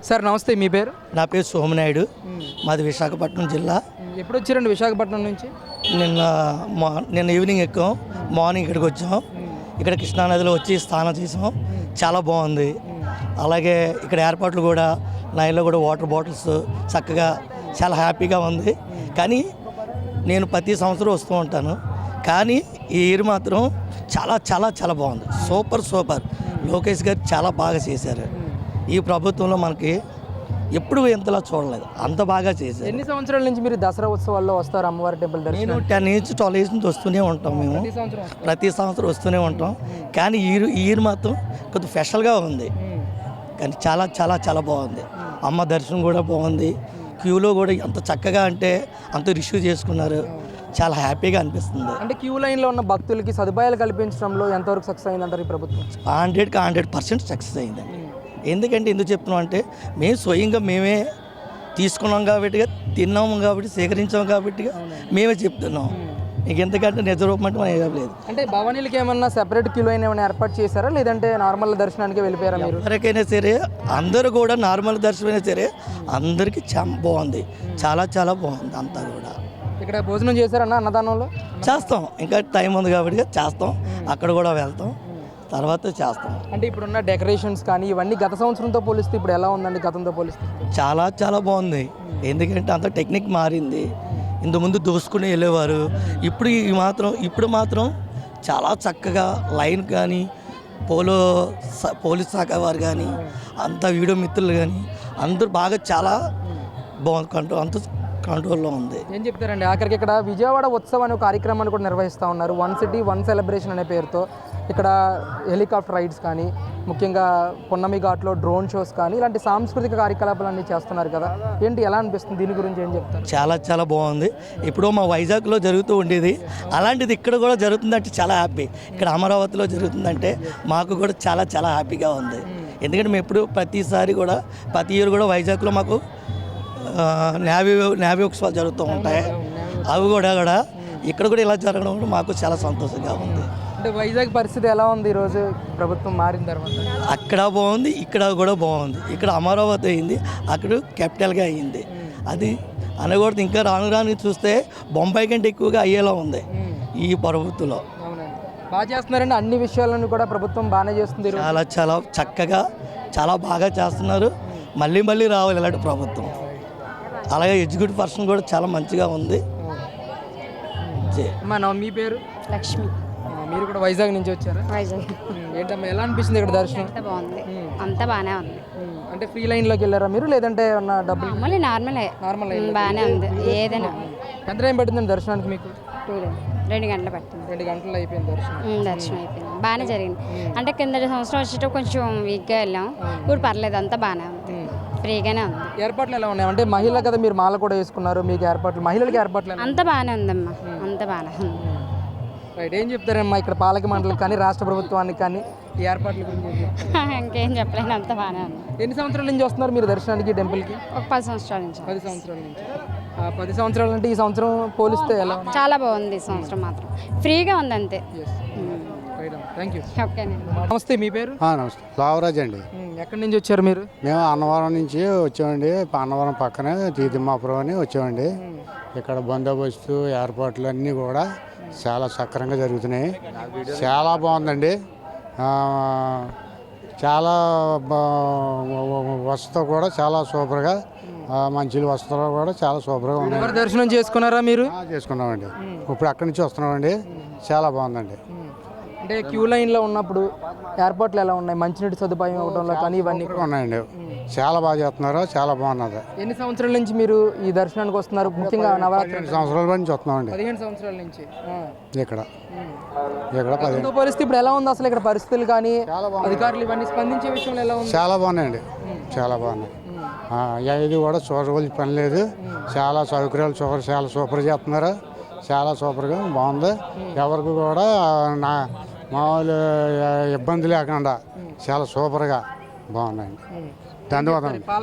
Sir నమస్తే, మీ పేరు? నా పేరు సోమనాయుడు, మాది విశాఖపట్నం జిల్లా. ఎప్పుడు వచ్చారండి విశాఖపట్నం నుంచి? నిన్న ఈవినింగ్ ఎక్కాం, మార్నింగ్ ఇక్కడికి వచ్చాం. ఇక్కడ కృష్ణానదిలో వచ్చి స్నానం చేసాం, చాలా బాగుంది. అలాగే ఇక్కడ ఏర్పాట్లు కూడా, నైల్లో కూడా వాటర్ బాటిల్స్ చక్కగా చాలా హ్యాపీగా ఉంది. కానీ నేను ప్రతి సంవత్సరం వస్తూ ఉంటాను, కానీ ఈ ఇయర్ మాత్రం చాలా చాలా చాలా బాగుంది. Super super. లోకేష్ గారు చాలా బాగా చేశారు. ఈ ప్రభుత్వంలో మనకి ఎప్పుడు ఇంతలా చూడలేదు, అంత బాగా చేశారు. ఎన్ని సంవత్సరాల నుంచి మీరు దసరా ఉత్సవాల్లో వస్తారు అమ్మవారి టెంపుల్ దర్శనం? నేను 10 నుంచి 12 ఇయర్స్ నుంచి వస్తూనే ఉంటాం. మేము ప్రతి సంవత్సరం వస్తూనే ఉంటాం. కానీ ఈ ఇయర్ మాత్రం కొద్దిగా స్పెషల్గా ఉంది. కానీ చాలా చాలా చాలా బాగుంది. అమ్మ దర్శనం కూడా బాగుంది. క్యూలో కూడా ఎంత చక్కగా అంటే అంత రిసీవ్ చేసుకున్నారు. చాలా హ్యాపీగా అనిపిస్తుంది. అంటే క్యూ లైన్లో ఉన్న భక్తులకి సదుపాయాలు కల్పించడంలో ఎంతవరకు సక్సెస్ అయిందంటారు ఈ ప్రభుత్వం? 100% సక్సెస్ అయిందండి. ఎందుకంటే ఎందుకు చెప్తున్నాం అంటే, మేము స్వయంగా మేమే తీసుకున్నాం కాబట్టి, తిన్నాము కాబట్టి, సేకరించాము కాబట్టి మేమే చెప్తున్నాం. ఇంక ఎంతకంటే నిజ రూపం అంటే మనం ఏం లేదు. అంటే భవానీలకి ఏమన్నా సెపరేట్ క్యూ లైన్ ఏమైనా ఏర్పాటు చేశారా, లేదంటే నార్మల్ దర్శనానికి వెళ్ళిపోయారా మీరు? ఎవరికైనా సరే, అందరూ కూడా నార్మల్ దర్శనమైనా సరే అందరికీ చాలా బాగుంది. చాలా చాలా బాగుంది అంతా కూడా. ఇక్కడ భోజనం చేశారన్న అన్నదానంలో? చేస్తాం, ఇంకా టైం ఉంది కాబట్టి చేస్తాం. అక్కడ కూడా వెళ్తాం, తర్వాత చేస్తాం. అంటే ఇప్పుడున్న డెకరేషన్స్ కానీ ఇవన్నీ గత సంవత్సరంతో పోలిస్తే ఇప్పుడు ఎలా ఉందండి గతంతో పోలిస్తే? చాలా చాలా బాగుంది. ఎందుకంటే అంత టెక్నిక్ మారింది. ఇంతకుముందు దోసుకుని వెళ్ళేవారు, ఇప్పుడు మాత్రం చాలా చక్కగా లైన్ కానీ, పోలీస్ శాఖ వారు కానీ, అంత వీడియో మిత్రులు కానీ అందరూ బాగా చాలా బాగుంది. అంత కంట్రోల్లో ఉంది. ఏం చెప్తారండి ఆఖరికి ఇక్కడ విజయవాడ ఉత్సవం అనే కార్యక్రమాన్ని కూడా నిర్వహిస్తూ ఉన్నారు. 1 సిటీ 1 సెలబ్రేషన్ అనే పేరుతో ఇక్కడ హెలికాప్టర్ రైడ్స్ కానీ, ముఖ్యంగా పున్నమి ఘాట్లో డ్రోన్ షోస్ కానీ, ఇలాంటి సాంస్కృతిక కార్యకలాపాలన్నీ చేస్తున్నారు కదా, ఏంటి ఎలా అనిపిస్తుంది? దీని గురించి ఏం చెప్తారు? చాలా చాలా బాగుంది. ఇప్పుడు మా వైజాగ్లో జరుగుతూ ఉండేది, అలాంటిది ఇక్కడ కూడా జరుగుతుందంటే చాలా హ్యాపీ. ఇక్కడ అమరావతిలో జరుగుతుందంటే మాకు కూడా చాలా చాలా హ్యాపీగా ఉంది. ఎందుకంటే మేము ఎప్పుడు ప్రతి ఇయర్ కూడా వైజాగ్లో మాకు నేవీ ఉత్సవాలు జరుగుతూ ఉంటాయి. అవి కూడా ఇక్కడ కూడా ఇలా జరగడం కూడా మాకు చాలా సంతోషంగా ఉంది. అంటే వైజాగ్ పరిస్థితి ఎలా ఉంది ఈరోజు ప్రభుత్వం మారిన తర్వాత? అక్కడ బాగుంది, ఇక్కడ కూడా బాగుంది. ఇక్కడ అమరావతి అయింది, అక్కడ క్యాపిటల్గా అయ్యింది. అది అనకూడదు. ఇంకా రాను చూస్తే బొంబాయి కంటే ఎక్కువగా అయ్యేలా ఉంది ఈ ప్రభుత్వంలో. బాగా చేస్తున్నారండి, అన్ని విషయాలను కూడా ప్రభుత్వం బాగానే చేస్తుంది. చాలా చాలా చక్కగా చాలా బాగా చేస్తున్నారు. మళ్ళీ రావాలి ఇలాంటి ప్రభుత్వం. అలాగే ఎగ్జిక్యూటివ్ పర్సన్ కూడా చాలా మంచిగా ఉంది. మీ పేరు? లక్ష్మి. మీరు కూడా వైజాగ్ నుంచి వచ్చారా? వైజాగ్. ఏంటమ్మా ఎలా అనిపిస్తుంది ఇక్కడ దర్శనం? అంతా బాగుంది, అంతా బాగానే ఉంది. అంటే ఫ్రీ లైన్లోకి వెళ్ళారా మీరు, లేదంటే ఏమన్నా డబ్బులు? నార్మల్ బాగానే ఉంది. ఏదైనా ఎంత టైం పట్టిందండి దర్శనానికి మీకు? 2 గంటలు పట్టింది. 2 గంటలు అయిపోయింది దర్శనం. దర్శనం అయిపోయింది, బాగానే జరిగింది. అంటే కింద సంవత్సరం వచ్చేటప్పుడు కొంచెం వీక్గా వెళ్ళాం, ఇప్పుడు పర్లేదు, అంతా బాగానే ఉంది, ఫ్రీగానే ఉంది. ఏర్పాట్లు ఎలా ఉన్నాయి? అంటే మహిళ కదా, మీరు మాల కూడా వేసుకున్నారు, మీకు ఏర్పాట్లు, మహిళలకి ఏర్పాట్లు అంతా బాగానే ఉందమ్మా, అంతా బాగానే ఉంది. రైట్. ఏం చెప్తారమ్మా ఇక్కడ పాలక మండలికి కానీ, రాష్ట్ర ప్రభుత్వానికి కానీ ఈ ఏర్పాట్ల గురించి? ఇంకేం చెప్పలేను, అంతా బాగానే ఉంది. ఎన్ని సంవత్సరాల నుంచి వస్తున్నారు మీరు దర్శనానికి టెంపుల్కి? ఒక 10 సంవత్సరాల నుంచి. 10 సంవత్సరాల నుంచి. 10 సంవత్సరాలు అంటే ఈ సంవత్సరం పోలిస్తే ఎలా? చాలా బాగుంది. ఈ సంవత్సరం మాత్రం ఫ్రీగా ఉంది అంతే. Thank you. ఓకే. నమస్తే, మీ పేరు? నమస్తే, లావరాజ్ అండి. ఎక్కడి నుంచి వచ్చారు మీరు? మేము అన్నవరం నుంచి వచ్చామండి. అన్నవరం పక్కనే తీర్థమాపురం అని వచ్చామండి. ఇక్కడ బందోబస్తు ఏర్పాట్లు అన్నీ కూడా చాలా సక్రమంగా జరుగుతున్నాయి. చాలా బాగుందండి. చాలా వసతి కూడా చాలా సూపర్గా, మంచి వసతులు కూడా చాలా సూపర్గా ఉన్నాయి. దర్శనం చేసుకున్నారా మీరు? చేసుకున్నామండి. ఇప్పుడు అక్కడి నుంచి వస్తున్నామండి. చాలా బాగుందండి. అంటే క్యూ లైన్లో ఉన్నప్పుడు ఏర్పాట్లు ఎలా ఉన్నాయి? మంచినీటి సదుపాయం ఇవ్వడంలో కానీ ఇవన్నీ ఉన్నాయండి. చాలా బాగా చేస్తున్నారు, చాలా బాగున్నది. ఎన్ని సంవత్సరాల నుంచి మీరు ఈ దర్శనానికి వస్తున్నారు? ముఖ్యంగా నవరాత్రి 15 సంవత్సరాల నుంచి వస్తున్నామండి. 15 సంవత్సరాల నుంచి ఇక్కడ 15 పరిస్థితి ఇప్పుడు ఎలా ఉంది అసలు? ఇక్కడ పరిస్థితులు కానీ అధికారులు ఇవన్నీ స్పందించే విషయంలో ఎలా ఉంది? చాలా బాగున్నాయండి, చాలా బాగున్నాయి. ఇది కూడా చూడవలసిన పని లేదు. చాలా సౌకర్యాలు చాలా సూపర్ చేస్తున్నారు. చాలా సూపర్గా బాగుంది. ఎవరికి కూడా మామూలు ఇబ్బంది లేకుండా చాలా సూపర్గా బాగున్నాయండి. ధన్యవాదాలు.